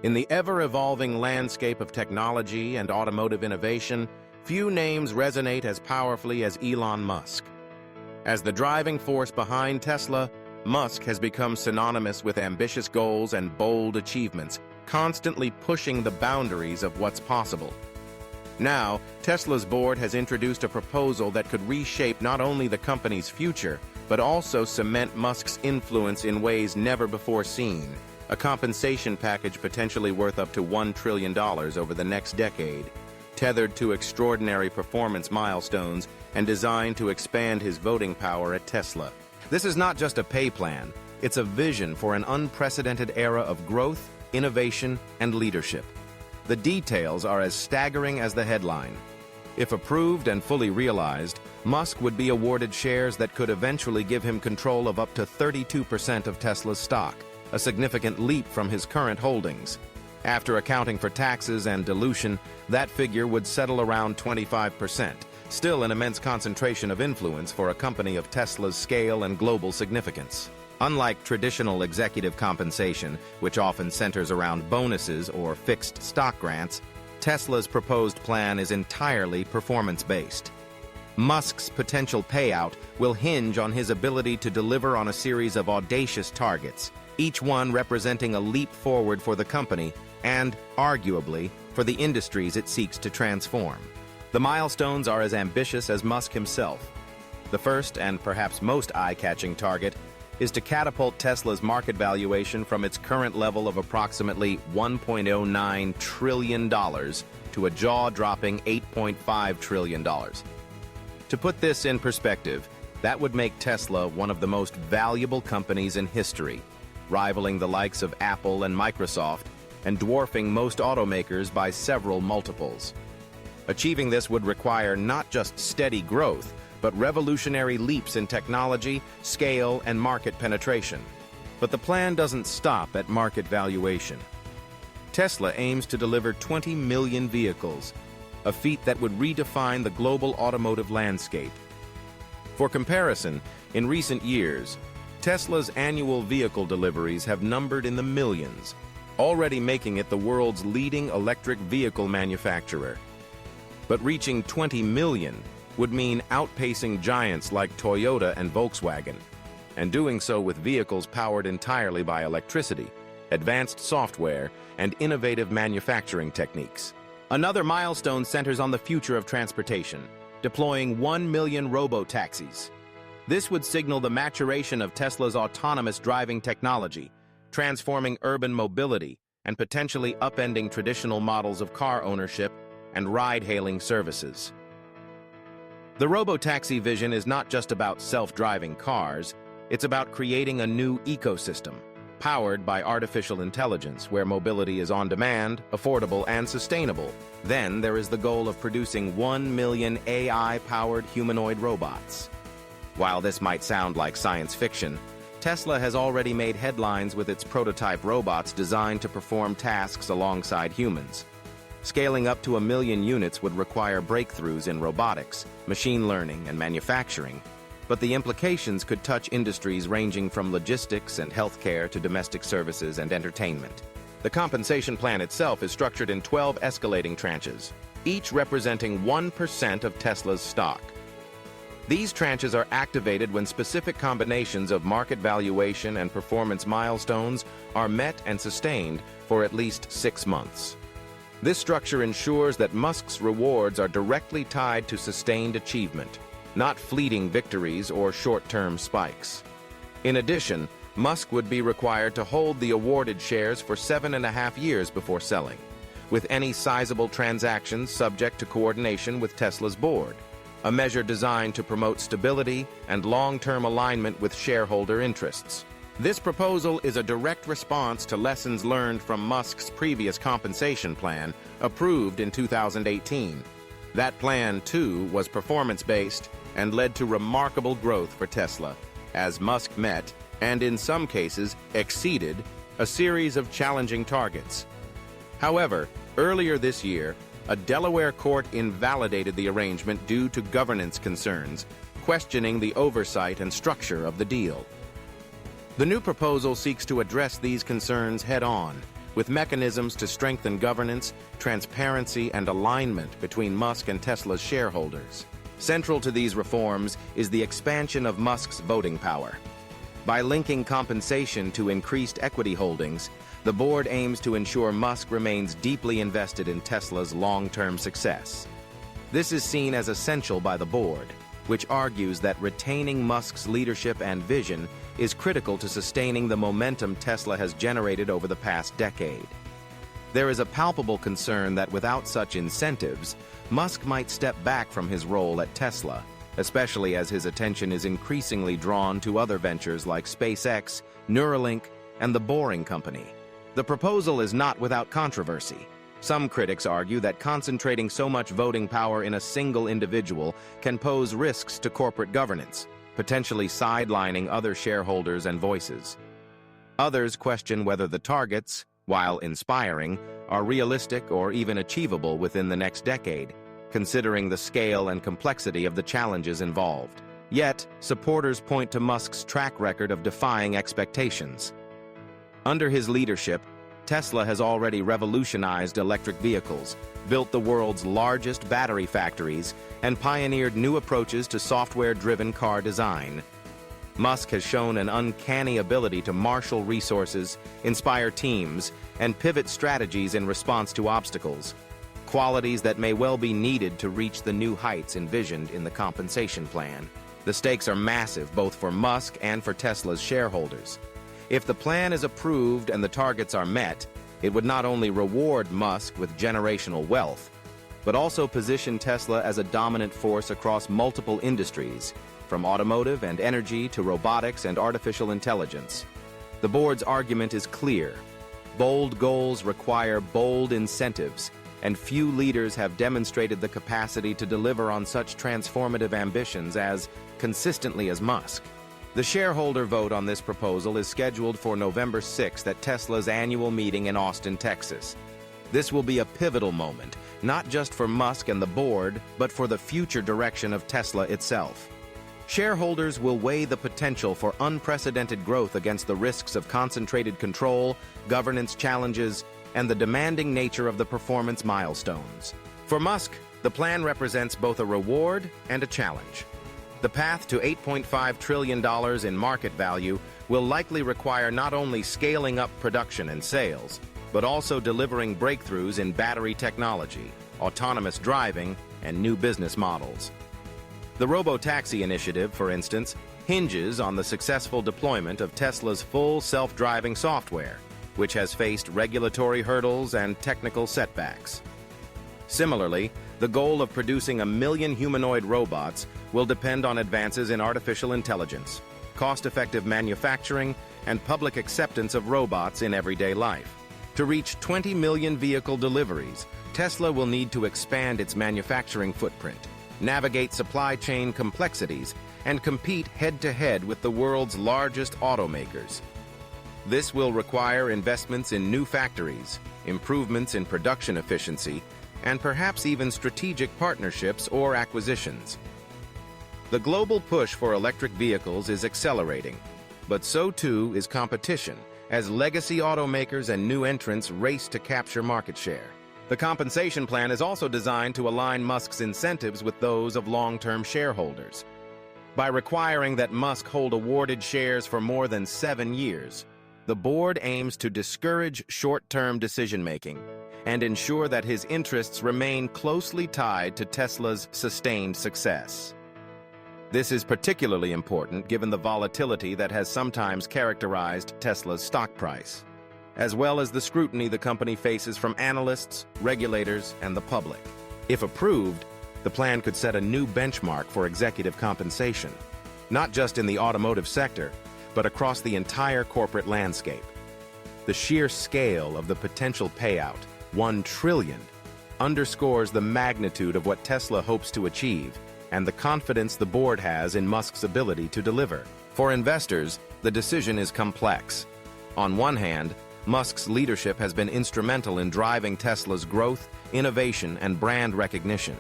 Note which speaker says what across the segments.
Speaker 1: In the ever-evolving landscape of technology and automotive innovation, few names resonate as powerfully as Elon Musk. As the driving force behind Tesla, Musk has become synonymous with ambitious goals and bold achievements, constantly pushing the boundaries of what's possible. Now, Tesla's board has introduced a proposal that could reshape not only the company's future, but also cement Musk's influence in ways never before seen. A compensation package potentially worth up to $1 trillion over the next decade, tethered to extraordinary performance milestones and designed to expand his voting power at Tesla. This is not just a pay plan, it's a vision for an unprecedented era of growth, innovation, and leadership. The details are as staggering as the headline. If approved and fully realized, Musk would be awarded shares that could eventually give him control of up to 32% of Tesla's stock, a significant leap from his current holdings. After accounting for taxes and dilution, that figure would settle around 25%, still an immense concentration of influence for a company of Tesla's scale and global significance. Unlike traditional executive compensation, which often centers around bonuses or fixed stock grants, Tesla's proposed plan is entirely performance-based. Musk's potential payout will hinge on his ability to deliver on a series of audacious targets, each one representing a leap forward for the company and, arguably, for the industries it seeks to transform. The milestones are as ambitious as Musk himself. The first, and perhaps most eye-catching target, is to catapult Tesla's market valuation from its current level of approximately $1.09 trillion to a jaw-dropping $8.5 trillion. To put this in perspective, that would make Tesla one of the most valuable companies in history, rivaling the likes of Apple and Microsoft, and dwarfing most automakers by several multiples. Achieving this would require not just steady growth, but revolutionary leaps in technology, scale, and market penetration. But the plan doesn't stop at market valuation. Tesla aims to deliver 20 million vehicles, a feat that would redefine the global automotive landscape. For comparison, in recent years, Tesla's annual vehicle deliveries have numbered in the millions, already making it the world's leading electric vehicle manufacturer. But reaching 20 million would mean outpacing giants like Toyota and Volkswagen, and doing so with vehicles powered entirely by electricity, advanced software, and innovative manufacturing techniques. Another milestone centers on the future of transportation, deploying 1 million robo-taxis. This would signal the maturation of Tesla's autonomous driving technology, transforming urban mobility and potentially upending traditional models of car ownership and ride-hailing services. The robo-taxi vision is not just about self-driving cars, it's about creating a new ecosystem, powered by artificial intelligence, where mobility is on demand, affordable, and sustainable. Then there is the goal of producing 1 million AI-powered humanoid robots. While this might sound like science fiction, Tesla has already made headlines with its prototype robots designed to perform tasks alongside humans. Scaling up to 1 million units would require breakthroughs in robotics, machine learning, and manufacturing, but the implications could touch industries ranging from logistics and healthcare to domestic services and entertainment. The compensation plan itself is structured in 12 escalating tranches, each representing 1% of Tesla's stock. These tranches are activated when specific combinations of market valuation and performance milestones are met and sustained for at least 6 months. This structure ensures that Musk's rewards are directly tied to sustained achievement, not fleeting victories or short-term spikes. In addition, Musk would be required to hold the awarded shares for 7.5 years before selling, with any sizable transactions subject to coordination with Tesla's board, a measure designed to promote stability and long-term alignment with shareholder interests. This proposal is a direct response to lessons learned from Musk's previous compensation plan, approved in 2018. That plan, too, was performance-based and led to remarkable growth for Tesla, as Musk met, and in some cases exceeded, a series of challenging targets. However, earlier this year, a Delaware court invalidated the arrangement due to governance concerns, questioning the oversight and structure of the deal. The new proposal seeks to address these concerns head-on, with mechanisms to strengthen governance, transparency, and alignment between Musk and Tesla's shareholders. Central to these reforms is the expansion of Musk's voting power. By linking compensation to increased equity holdings, the board aims to ensure Musk remains deeply invested in Tesla's long-term success. This is seen as essential by the board, which argues that retaining Musk's leadership and vision is critical to sustaining the momentum Tesla has generated over the past decade. There is a palpable concern that without such incentives, Musk might step back from his role at Tesla, especially as his attention is increasingly drawn to other ventures like SpaceX, Neuralink, and the Boring Company. The proposal is not without controversy. Some critics argue that concentrating so much voting power in a single individual can pose risks to corporate governance, potentially sidelining other shareholders and voices. Others question whether the targets, while inspiring, are realistic or even achievable within the next decade, considering the scale and complexity of the challenges involved. Yet, supporters point to Musk's track record of defying expectations. Under his leadership, Tesla has already revolutionized electric vehicles, built the world's largest battery factories, and pioneered new approaches to software-driven car design. Musk has shown an uncanny ability to marshal resources, inspire teams, and pivot strategies in response to obstacles, qualities that may well be needed to reach the new heights envisioned in the compensation plan. The stakes are massive both for Musk and for Tesla's shareholders. If the plan is approved and the targets are met, it would not only reward Musk with generational wealth, but also position Tesla as a dominant force across multiple industries, from automotive and energy to robotics and artificial intelligence. The board's argument is clear. Bold goals require bold incentives, and few leaders have demonstrated the capacity to deliver on such transformative ambitions as consistently as Musk. The shareholder vote on this proposal is scheduled for November 6th at Tesla's annual meeting in Austin, Texas. This will be a pivotal moment, not just for Musk and the board, but for the future direction of Tesla itself. Shareholders will weigh the potential for unprecedented growth against the risks of concentrated control, governance challenges, and the demanding nature of the performance milestones. For Musk, the plan represents both a reward and a challenge. The path to $8.5 trillion in market value will likely require not only scaling up production and sales, but also delivering breakthroughs in battery technology, autonomous driving, and new business models. The robo-taxi initiative, for instance, hinges on the successful deployment of Tesla's full self-driving software, which has faced regulatory hurdles and technical setbacks. Similarly, the goal of producing 1 million humanoid robots will depend on advances in artificial intelligence, cost-effective manufacturing, and public acceptance of robots in everyday life. To reach 20 million vehicle deliveries, Tesla will need to expand its manufacturing footprint, navigate supply chain complexities, and compete head-to-head with the world's largest automakers. This will require investments in new factories, improvements in production efficiency, and perhaps even strategic partnerships or acquisitions. The global push for electric vehicles is accelerating, but so too is competition, as legacy automakers and new entrants race to capture market share. The compensation plan is also designed to align Musk's incentives with those of long-term shareholders. By requiring that Musk hold awarded shares for more than 7 years, the board aims to discourage short-term decision-making and ensure that his interests remain closely tied to Tesla's sustained success. This is particularly important given the volatility that has sometimes characterized Tesla's stock price, as well as the scrutiny the company faces from analysts, regulators, and the public. If approved, the plan could set a new benchmark for executive compensation, not just in the automotive sector, but across the entire corporate landscape. The sheer scale of the potential payout, $1 trillion, underscores the magnitude of what Tesla hopes to achieve and the confidence the board has in Musk's ability to deliver. For investors, the decision is complex. On one hand, Musk's leadership has been instrumental in driving Tesla's growth, innovation, and brand recognition.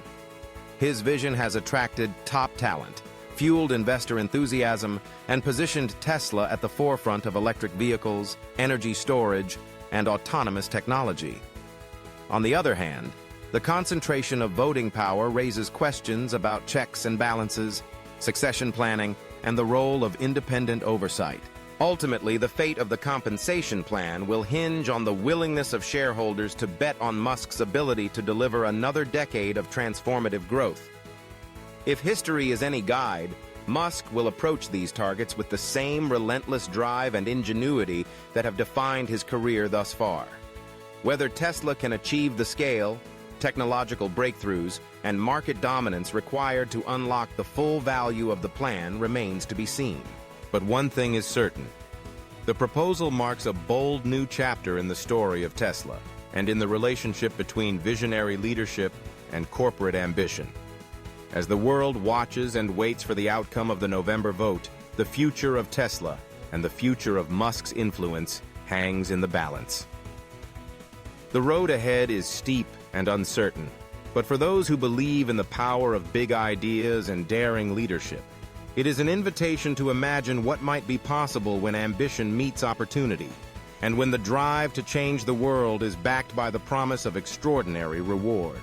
Speaker 1: His vision has attracted top talent, fueled investor enthusiasm, and positioned Tesla at the forefront of electric vehicles, energy storage, and autonomous technology. On the other hand, the concentration of voting power raises questions about checks and balances, succession planning, and the role of independent oversight. Ultimately, the fate of the compensation plan will hinge on the willingness of shareholders to bet on Musk's ability to deliver another decade of transformative growth. If history is any guide, Musk will approach these targets with the same relentless drive and ingenuity that have defined his career thus far. Whether Tesla can achieve the scale, technological breakthroughs, and market dominance required to unlock the full value of the plan remains to be seen. But one thing is certain. The proposal marks a bold new chapter in the story of Tesla and in the relationship between visionary leadership and corporate ambition. As the world watches and waits for the outcome of the November vote, the future of Tesla and the future of Musk's influence hangs in the balance. The road ahead is steep and uncertain, but for those who believe in the power of big ideas and daring leadership, it is an invitation to imagine what might be possible when ambition meets opportunity, and when the drive to change the world is backed by the promise of extraordinary reward.